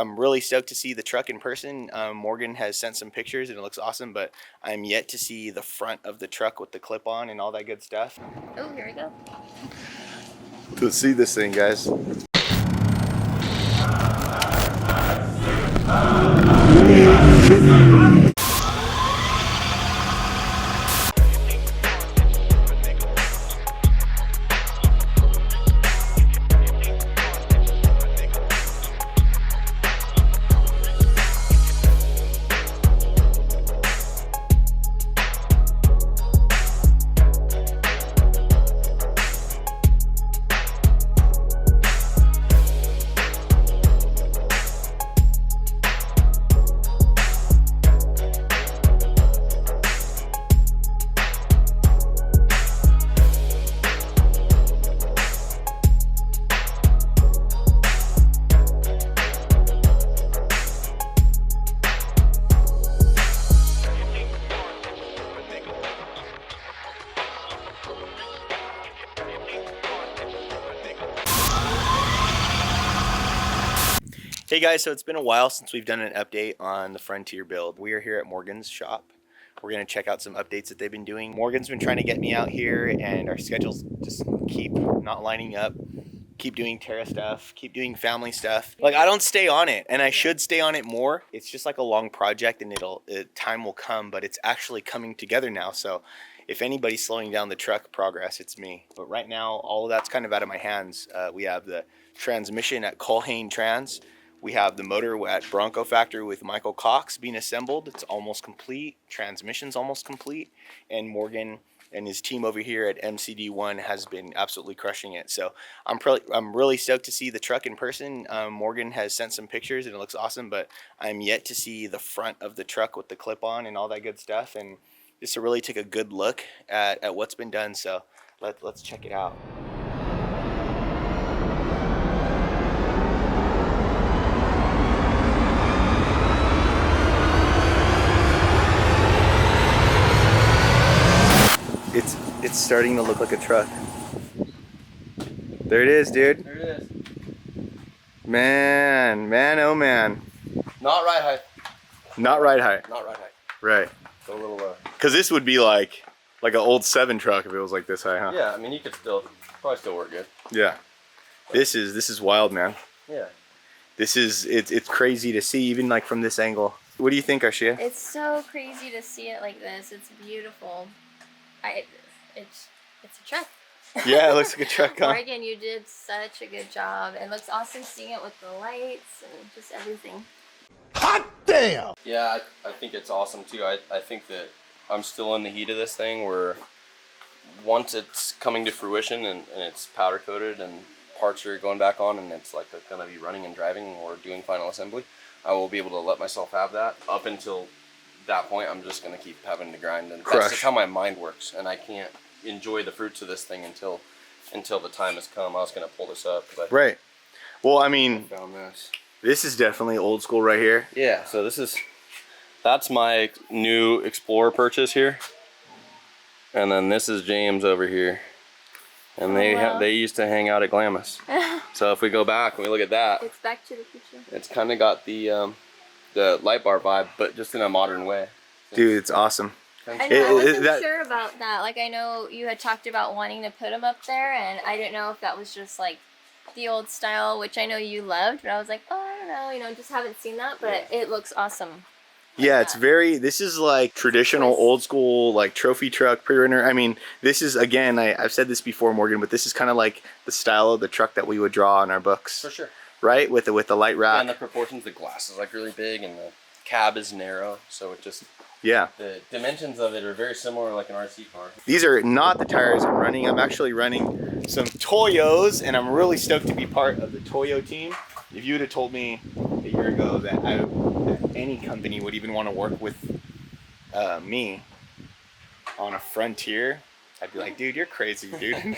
I'm really stoked to see the truck in person. Morgan has sent some pictures and it looks awesome, but I'm yet to see the front of the truck with the clip on and all that good stuff. Oh, here we go. Let's see this thing, guys. Hey guys, so it's been a while since we've done an update on the Frontier build. We are here at Morgan's shop. We're going to check out some updates that they've been doing. Morgan's been trying to get me out here and our schedules just keep not lining up. Keep doing Terra stuff, keep doing family stuff. Like, I don't stay on it, and I should stay on it more. It's just like a long project, and time will come, but it's actually coming together now. So if anybody's slowing down the truck progress, it's me. But right now, all of that's kind of out of my hands. We have the transmission at Colhane Trans. We have the motor at Bronco Factory with Michael Cox being assembled. It's almost complete. Transmission's almost complete. And Morgan and his team over here at MCD1 has been absolutely crushing it. So I'm really stoked to see the truck in person. Morgan has sent some pictures and it looks awesome, but I'm yet to see the front of the truck with the clip on and all that good stuff. And just to really take a good look at what's been done. So let's check it out. It's starting to look like a truck. There it is, dude. There it is. Man, oh man. Not ride height. Not ride height. Not ride height. Right. So a little Because this would be like an old 7 truck if it was like this high, huh? Yeah, I mean you could probably still work good. Yeah. This is wild, man. Yeah. It's crazy to see even like from this angle. What do you think, Arshia? It's so crazy to see it like this. It's beautiful. It's a truck. Yeah, it looks like a truck, huh? Morgan, you did such a good job. It looks awesome seeing it with the lights and just everything. Hot damn! Yeah, I think it's awesome too. I think that I'm still in the heat of this thing where once it's coming to fruition and it's powder coated and parts are going back on and it's like going to be running and driving or doing final assembly, I will be able to let myself have that. Up until that point, I'm just going to keep having to grind, and that's just how my mind works, and I can't enjoy the fruits of this thing until the time has come. I was going to pull this up, but right. Well, I mean, I found this. This is definitely old school right here. Yeah, so that's my new Explorer purchase here, and then this is James over here, and they used to hang out at Glamis. So if we go back and we look at that, it's Back to the Future. It's kind of got the light bar vibe, but just in a modern way. Dude, it's awesome. I know, I wasn't sure about that. Like, I know you had talked about wanting to put them up there, and I didn't know if that was just like the old style, which I know you loved, but I was like, oh, I don't know, just haven't seen that, but it looks awesome. Yeah, it's this is like traditional old school, like trophy truck pre-runner. I mean, this is, again, I've said this before, Morgan, but this is kind of like the style of the truck that we would draw in our books. For sure. Right? With the light rack. Yeah, and the proportions, the glass is like really big and the cab is narrow, so it just... Yeah. The dimensions of it are very similar like an RC car. These are not the tires I'm running. I'm actually running some Toyos, and I'm really stoked to be part of the Toyo team. If you would have told me a year ago that any company would even want to work with me on a Frontier, I'd be like, dude, you're crazy, dude.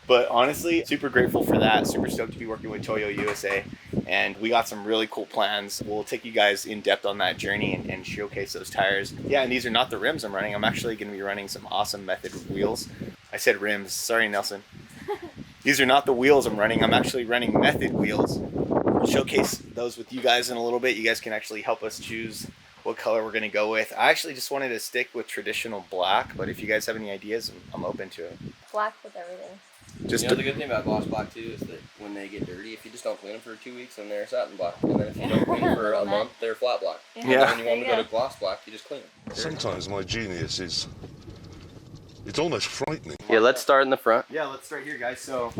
But honestly, super grateful for that. Super stoked to be working with Toyo USA. And we got some really cool plans. We'll take you guys in depth on that journey and showcase those tires. Yeah, and these are not the rims I'm running. I'm actually going to be running some awesome Method wheels. I said rims. Sorry, Nelson. These are not the wheels I'm running. I'm actually running Method wheels. showcase those with you guys in a little bit. You guys can actually help us choose what color we're going to go with. I actually just wanted to stick with traditional black, but if you guys have any ideas, I'm open to it. Black with everything. Just You know, the good thing about gloss black too is that when they get dirty, if you just don't clean them for 2 weeks, then they're satin black. And then if you don't clean them for a month, they're flat black. Yeah. And when you want to go to gloss black, you just clean them. Sometimes my genius is... it's almost frightening. Yeah, let's start in the front. Yeah, let's start here, guys. So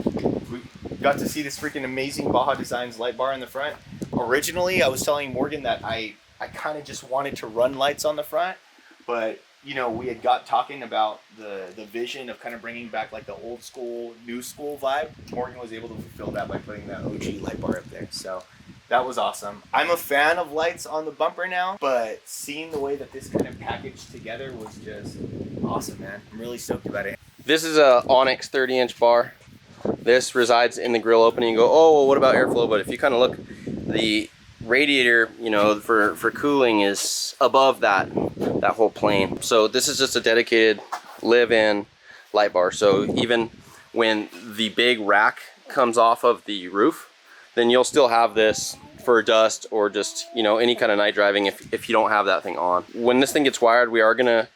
we got to see this freaking amazing Baja Designs light bar in the front. Originally, I was telling Morgan that I kind of just wanted to run lights on the front, but you know, we had got talking about the vision of kind of bringing back like the old school, new school vibe. Morgan was able to fulfill that by putting that OG light bar up there. So that was awesome. I'm a fan of lights on the bumper now, but seeing the way that this kind of packaged together was just awesome, man. I'm really stoked about it. This is a Onyx 30-inch bar. This resides in the grill opening. You go, oh, well, what about airflow? But if you kind of look, the radiator, you know, for cooling is above that whole plane. So this is just a dedicated live-in light bar. So even when the big rack comes off of the roof, then you'll still have this for dust or just, you know, any kind of night driving if you don't have that thing on. When this thing gets wired, we are gonna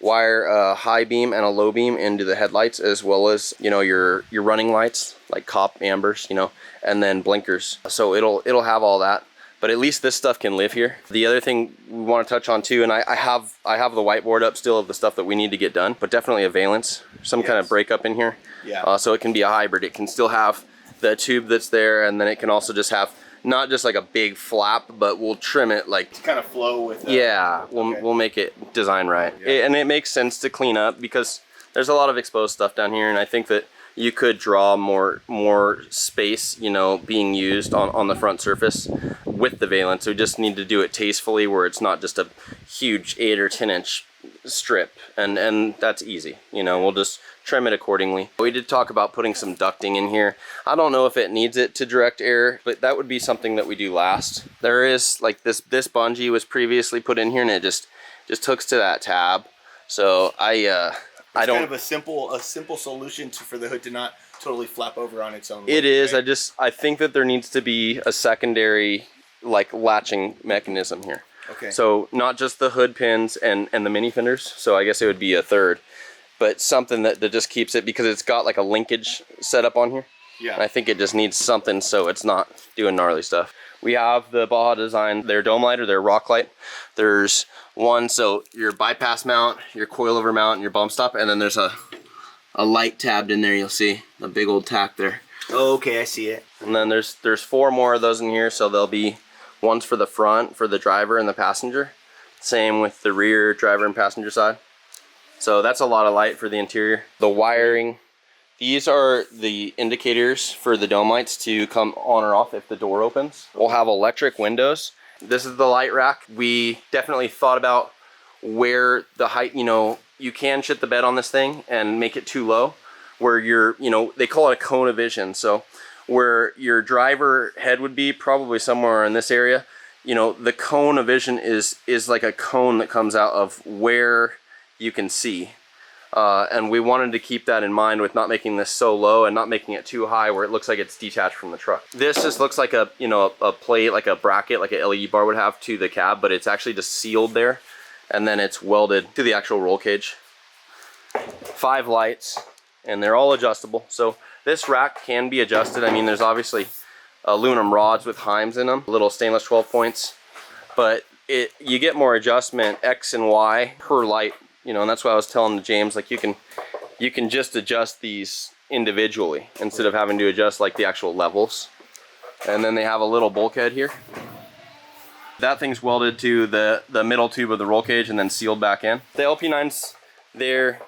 wire a high beam and a low beam into the headlights, as well as, you know, your running lights like cop ambers, you know, and then blinkers. So it'll have all that. But at least this stuff can live here. The other thing we want to touch on too, and I have the whiteboard up still of the stuff that we need to get done, but definitely a valence, some kind of breakup in here. Yeah. So it can be a hybrid. It can still have the tube that's there, and then it can also just have not just like a big flap, but we'll trim it like To kind of flow with yeah, we'll make it design right. Yeah. And it makes sense to clean up because there's a lot of exposed stuff down here, and I think that you could draw more space, you know, being used on the front surface with the valence. We just need to do it tastefully, where it's not just a huge 8 or 10 inch strip, and that's easy. You know, we'll just trim it accordingly. We did talk about putting some ducting in here. I don't know if it needs it to direct air, but that would be something that we do last. There is like this bungee was previously put in here, and it just hooks to that tab. So I don't. Kind of a simple solution for the hood to not totally flap over on its own. It is. Right? I think that there needs to be a secondary like latching mechanism here. Okay. So not just the hood pins and the mini fenders. So I guess it would be a third, but something that just keeps it, because it's got like a linkage set up on here. Yeah. And I think it just needs something so it's not doing gnarly stuff. We have the Baja Design, their dome light or their rock light. There's one, so your bypass mount, your coilover mount, and your bump stop, and then there's a light tabbed in there. You'll see a big old tack there. Oh, okay, I see it. And then there's 4 more of those in here, so there'll be ones for the front, for the driver and the passenger. Same with the rear driver and passenger side. So that's a lot of light for the interior. The wiring, these are the indicators for the dome lights to come on or off if the door opens. We'll have electric windows. This is the light rack. We definitely thought about where the height, you know, you can shit the bed on this thing and make it too low, where you're, you know, they call it a cone of vision. So where your driver head would be, probably somewhere in this area, you know, the cone of vision is like a cone that comes out of where you can see. And we wanted to keep that in mind with not making this so low and not making it too high where it looks like it's detached from the truck. This just looks like a, you know, a plate, like a bracket, like a LED bar would have to the cab, but it's actually just sealed there, and then it's welded to the actual roll cage. 5 lights, and they're all adjustable. So this rack can be adjusted. I mean, there's obviously aluminum rods with Heims in them, little stainless 12 points, but you get more adjustment X and Y per light. You know, and that's why I was telling James, like you can just adjust these individually instead of having to adjust like the actual levels. And then they have a little bulkhead here. That thing's welded to the middle tube of the roll cage and then sealed back in. The LP9s, they're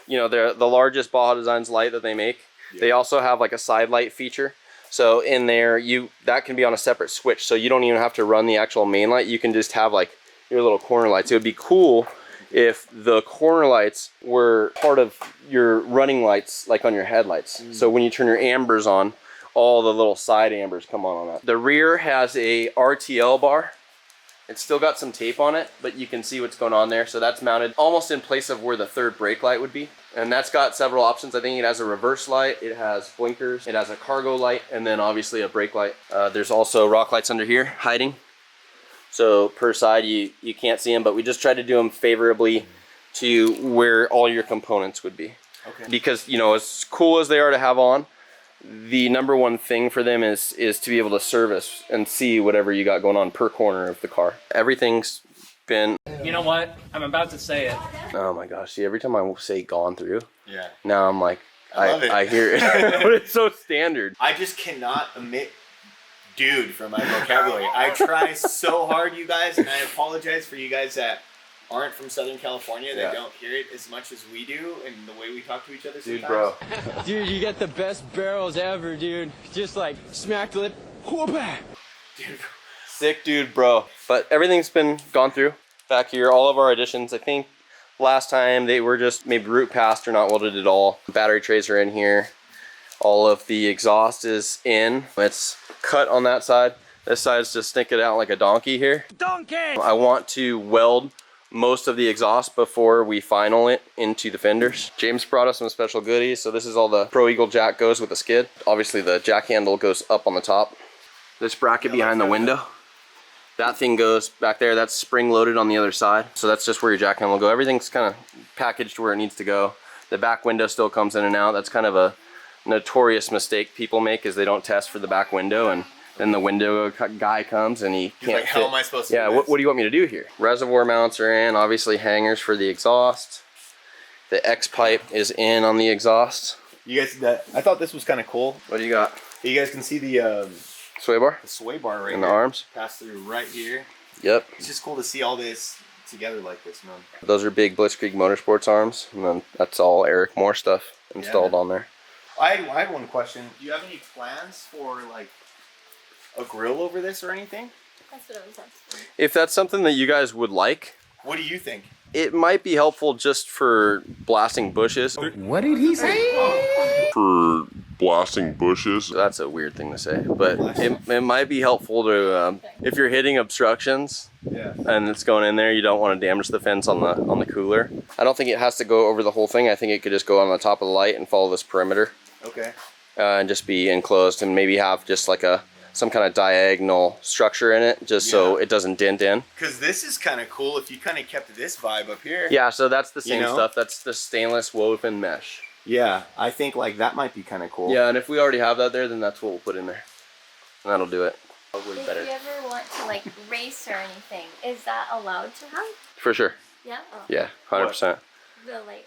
the largest Baja Designs light that they make. Yeah. They also have like a side light feature. So in there, that can be on a separate switch. So you don't even have to run the actual main light. You can just have like your little corner lights. It would be cool if the corner lights were part of your running lights, like on your headlights. So when you turn your ambers on, all the little side ambers come on that. The rear has a RTL bar. It's still got some tape on it, but you can see what's going on there. So that's mounted almost in place of where the third brake light would be. And that's got several options. I think it has a reverse light, it has blinkers, it has a cargo light, and then obviously a brake light. There's also rock lights under here hiding. So per side you can't see them, but we just tried to do them favorably to where all your components would be. Okay. Because, you know, as cool as they are to have on, the number one thing for them is to be able to service and see whatever you got going on per corner of the car. Everything's been... You know what? I'm about to say it. Oh my gosh, see, every time I say gone through, Yeah. now I'm like, I love it. I hear it. But it's so standard. I just cannot omit dude from my vocabulary. I try so hard, you guys, and I apologize for you guys that aren't from Southern California that don't hear it as much as we do and the way we talk to each other sometimes. Dude, bro. Dude, you get the best barrels ever, dude. Just like smack the lip. Dude. Sick dude, bro. But everything's been gone through back here. All of our additions, I think last time they were just maybe root passed or not welded at all. Battery trays are in here. All of the exhaust is in. It's cut on that side. This side's just sticking out like a donkey here. Donkey! I want to weld most of the exhaust before we final it into the fenders. James brought us some special goodies. So this is all the Pro Eagle jack goes with the skid. Obviously the jack handle goes up on the top. This bracket behind the window, that thing goes back there. That's spring loaded on the other side. So that's just where your jack handle will go. Everything's kind of packaged where it needs to go. The back window still comes in and out. That's kind of a notorious mistake people make, is they don't test for the back window, and then the window guy comes and he can't like, how am I supposed to yeah, do this? what do you want me to do here? Reservoir mounts are in, obviously hangers for the exhaust. The X pipe is in on the exhaust. You guys, I thought this was kind of cool. What do you got? You guys can see the Sway bar? sway bar right In the here. arms? Pass through right here. Yep. It's just cool to see all this together like this, man. Those are big Blitzkrieg Motorsports arms, and then that's all Eric Moore stuff installed on there. I had one question. Do you have any plans for like a grill over this or anything? That's what I was asking. If that's something that you guys would like, What do you think? it might be helpful just for blasting bushes. What did he say? For blasting bushes. That's a weird thing to say, but it might be helpful to, if you're hitting obstructions Yeah. and it's going in there, you don't want to damage the fence on the cooler. I don't think it has to go over the whole thing. I think it could just go on the top of the light and follow this perimeter. Okay. And just be enclosed, and maybe have just like some kind of diagonal structure in it, just so it doesn't dent in. Because this is kind of cool if you kind of kept this vibe up here. Yeah, so that's the same You know? stuff. That's the stainless woven mesh. Yeah, I think like that might be kind of cool. Yeah, and if we already have that there, then that's what we'll put in there. And that'll do it. Probably If better. you ever want to like race or anything, is that allowed to have? For sure. Yeah. Oh. Yeah, 100%. The light.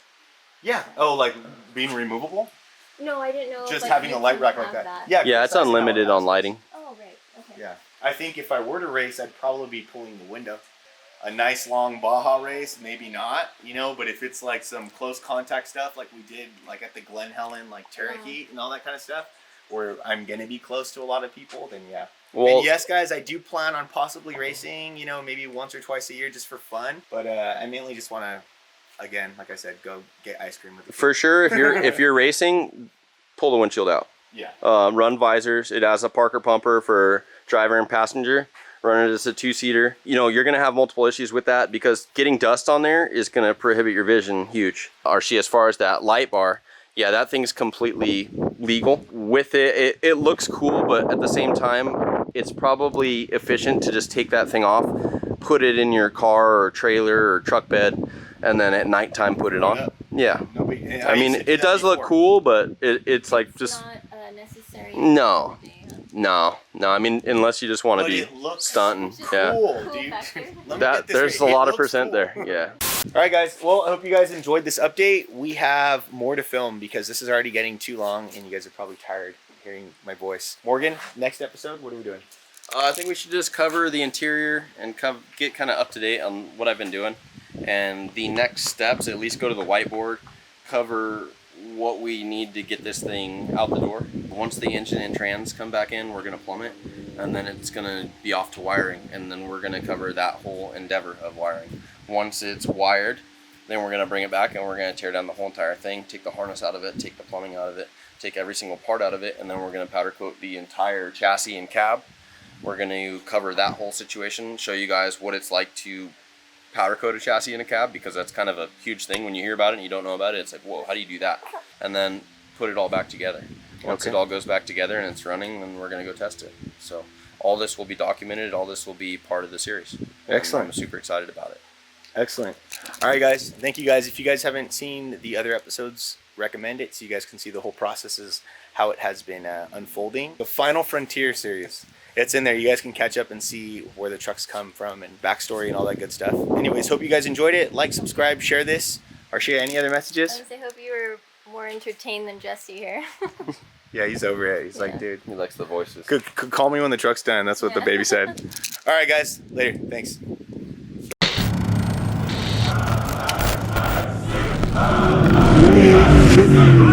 Yeah. Oh, like being removable? No, I didn't know. if, Just like, having you a light can rack have like that. Yeah. Yeah, it's precisely how it unlimited on has. lighting. Oh right. Okay. Yeah. I think if I were to race, I'd probably be pulling the window. A nice long Baja race, maybe not, you know, but if it's like some close contact stuff like we did like at the Glen Helen, like Terra Heat and all that kind of stuff, where I'm going to be close to a lot of people, then yeah. Well, And yes, guys, I do plan on possibly racing, you know, maybe once or twice a year just for fun. But I mainly just want to, again, like I said, go get ice cream with the for sure, if you're racing, pull the windshield out. Yeah. Run visors. It has a Parker pumper for driver and passenger. Run it as a two-seater. You know, you're gonna have multiple issues with that because getting dust on there is gonna prohibit your vision huge. RC, as far as that light bar, yeah, that thing's completely legal. With it looks cool, but at the same time, it's probably efficient to just take that thing off, put it in your car or trailer or truck bed, and then at nighttime put it on. Yeah. I mean, it does look cool, but it's like just Not necessary. no. I mean, unless you just want to But be it looks stunting. cool, Yeah. dude. factor. Let me That get this there's a right. It lot of looks percent cool. there. Yeah. All right, guys. Well, I hope you guys enjoyed this update. We have more to film because this is already getting too long, and you guys are probably tired hearing my voice. Morgan, next episode, what are we doing? I think we should just cover the interior and get kind of up to date on what I've been doing. And the next steps, at least go to the whiteboard, cover what we need to get this thing out the door. Once the engine and trans come back in, we're going to plumb it, and then it's going to be off to wiring, and then we're going to cover that whole endeavor of wiring. Once it's wired, then we're going to bring it back and we're going to tear down the whole entire thing, take the harness out of it, take the plumbing out of it, take every single part out of it, and then we're going to powder coat the entire chassis and cab. We're going to cover that whole situation, show you guys what it's like to powder coated chassis in a cab, because that's kind of a huge thing when you hear about it and you don't know about it. It's like, whoa, how do you do that? And then put it all back together. Once Okay. it all goes back together and it's running, then we're going to go test it. So all this will be documented. All this will be part of the series. Excellent. I'm super excited about it. Excellent. All right, guys. Thank you, guys. If you guys haven't seen the other episodes, recommend it so you guys can see the whole processes, how it has been unfolding. The Final Frontier series. It's in there. You guys can catch up and see where the trucks come from and backstory and all that good stuff. Anyways, hope you guys enjoyed it. Like, subscribe, share this, or share any other messages. I hope you were more entertained than Jesse here. Yeah, he's over it. He's like, Yeah. dude, He likes the voices. could call me when the truck's done. That's what the Yeah. baby said. All right, guys. Later. Thanks. Thank you.